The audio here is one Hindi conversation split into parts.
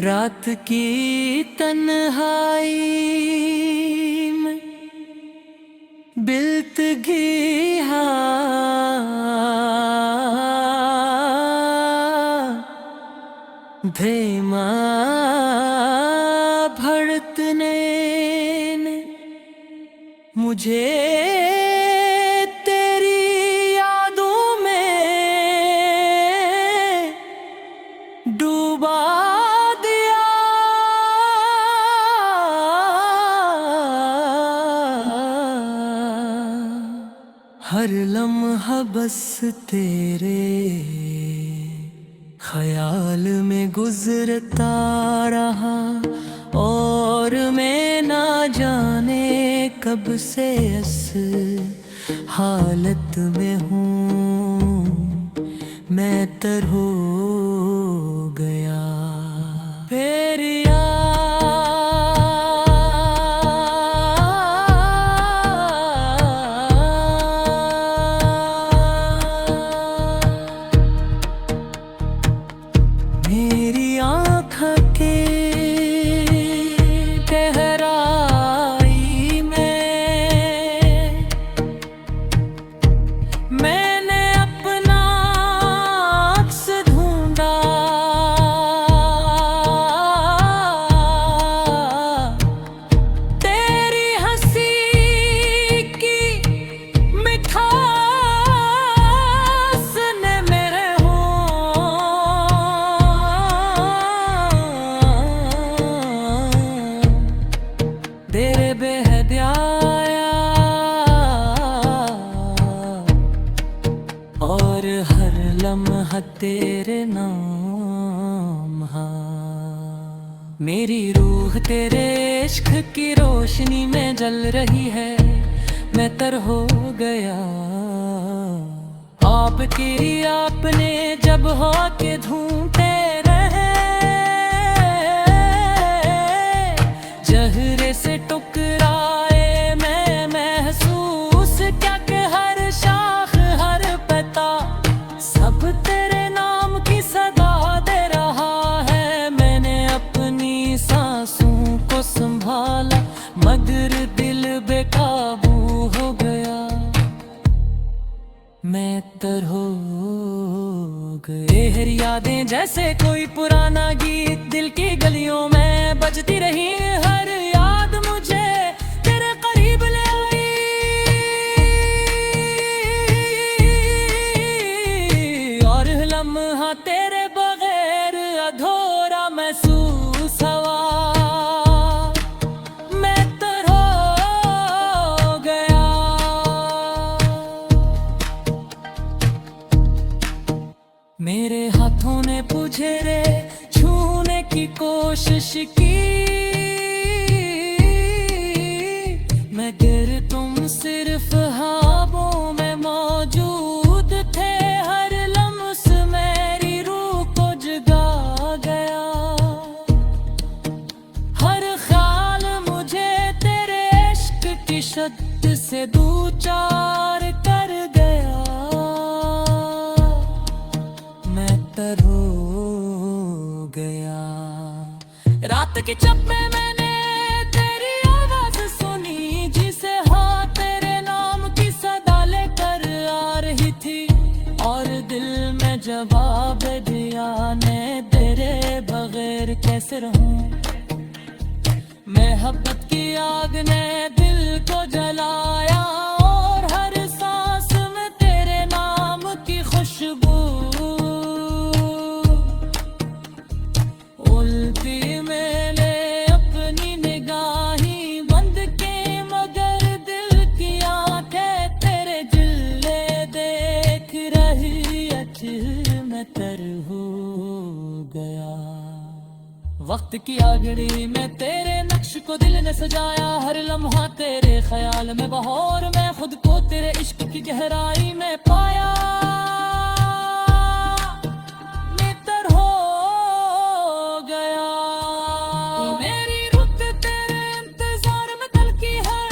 रात की तन्हाई में बिल्तगी धेमा भड़कने ने मुझे तेरी यादों में डूबा दिया। हर लम्हा बस तेरे ख्याल में गुजरता रहा और मैं ना जाने कब से इस हालत में हूँ। मैं तर हो गया फिर मेरी आँख के गहराई में मैंने अपना अक्स ढूंढा। तेरी हंसी की मिठास ने मेरे तेरे बेहद आया और हर लम्हा तेरे नाम। हाँ, मेरी रूह तेरे इश्क की रोशनी में जल रही है। मैं तर हो गया आपने जब हो के ढूंढते रहे। जहरे से टुकराए मैं महसूस क्या कि हर शाख हर पता सब तेरे नाम की सदा दे रहा है। मैंने अपनी सांसों को संभाला मगर दिल बेकाबू हो गया। मैं तर हो गए हर यादें जैसे कोई पुराना गीत दिल की गलियों में बजती रही। हर याद मुझे तेरे करीब ले आई और लम्हा तेरे बगैर अधूरा महसूस हुआ। मैं तर हो गया। मेरे हाथों ने तुझे रे छूने की कोशिश की मगर तुम सिर्फ ख्वाबों में मौजूद थे। हर लम्स मेरी रूह को जगा गया। हर ख्याल मुझे तेरे इश्क की शद्द से दो चार कर गया। मैं तर हो गया। रात की चप में मैंने तेरी आवाज सुनी जिसे हाँ तेरे नाम की सदा लेकर आ रही थी और दिल में जवाब दिया ने तेरे बगैर कैसे रहूं। मोहब्बत की आग ने दिल को जलाया और हर सांस में तेरे नाम की खुशबू उल्टी मैंने अपनी निगाहें बंद के मगर दिल की आंखें तेरे जिले देख रही। मैं तर हो गया। वक्त की आगड़ी में तेरे नक्श को दिल ने सजाया। हर लम्हा तेरे ख्याल में बहा और मैं खुद को तेरे इश्क की गहराई में पाया। मैं तर हो गया। मेरी रुत तेरे इंतजार में दिल की है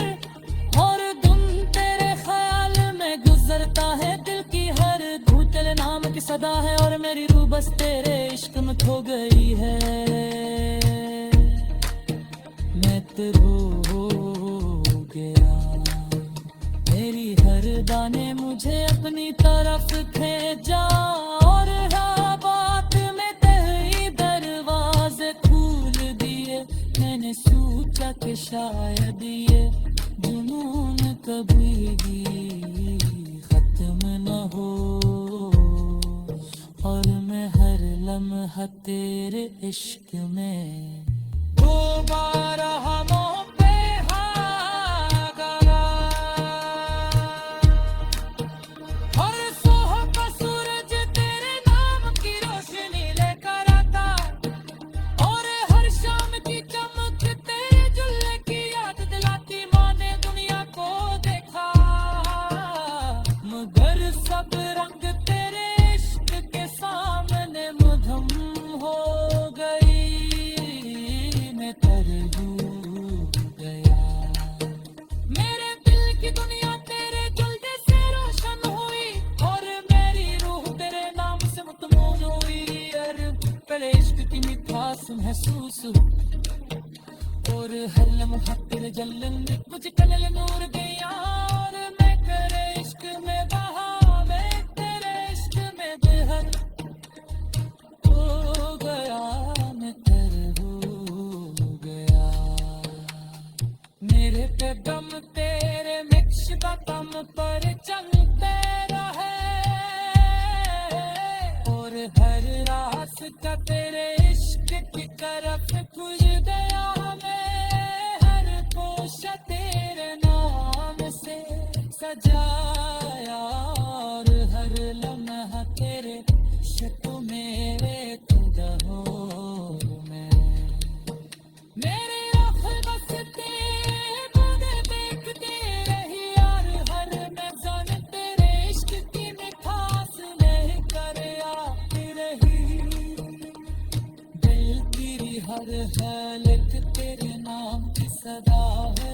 और धुन तेरे ख्याल में गुजरता है। दिल की हर धूल तेरे नाम की सदा है और मेरी रूह बस तेरे इश्क में खो गई है। मैं तेरे हो गया। मेरी हर दाने मुझे अपनी तरफ खींचा और हर बात में तेरी दरवाजे खोल दिए। मैंने सोचा कि शायद ये जुनून कभी भी खत्म न हो और मैं हर लम्हा तेरे इश्क में दोबारा हमों पे हागरा। हर सुबह का सूरज तेरे नाम की रोशनी लेकर आता और हर शाम की चमक तेरे जुल्ले की याद दिलाती। माँ ने दुनिया को देखा मगर सब रंग तेरे इश्क के सामने मधम हो गई। मैं तरहू गया। मेरे दिल की दुनिया तेरे जलते से रोशन हुई और मेरी रूह तेरे नाम से मतमून हुई। अरे पहले इश्क की मिठास महसूस और हर लम्हा तेरे जलन में मुझे कलल नूर गया। और मैं तेरे इश्क में बहा, मैं तेरे इश्क में बेहद हो गया। मैं तेरे हो गया। मेरे पे दम तेरे मिक्शबा कम पर चलते रहे और हर रास्ता तेरे इश्क की तरफ खुल गया। मैं हर कोशा तेरे नाम से सजाया और हर लम्हा तेरे शक्ल मेरे खुदाओं में। मेरे आँखें बस तेरे बूंदे देखते रही और हर मैदान तेरे इश्क की मिठास लेकर आती रही। दिल तेरी हर हालत तेरे नाम की सदा है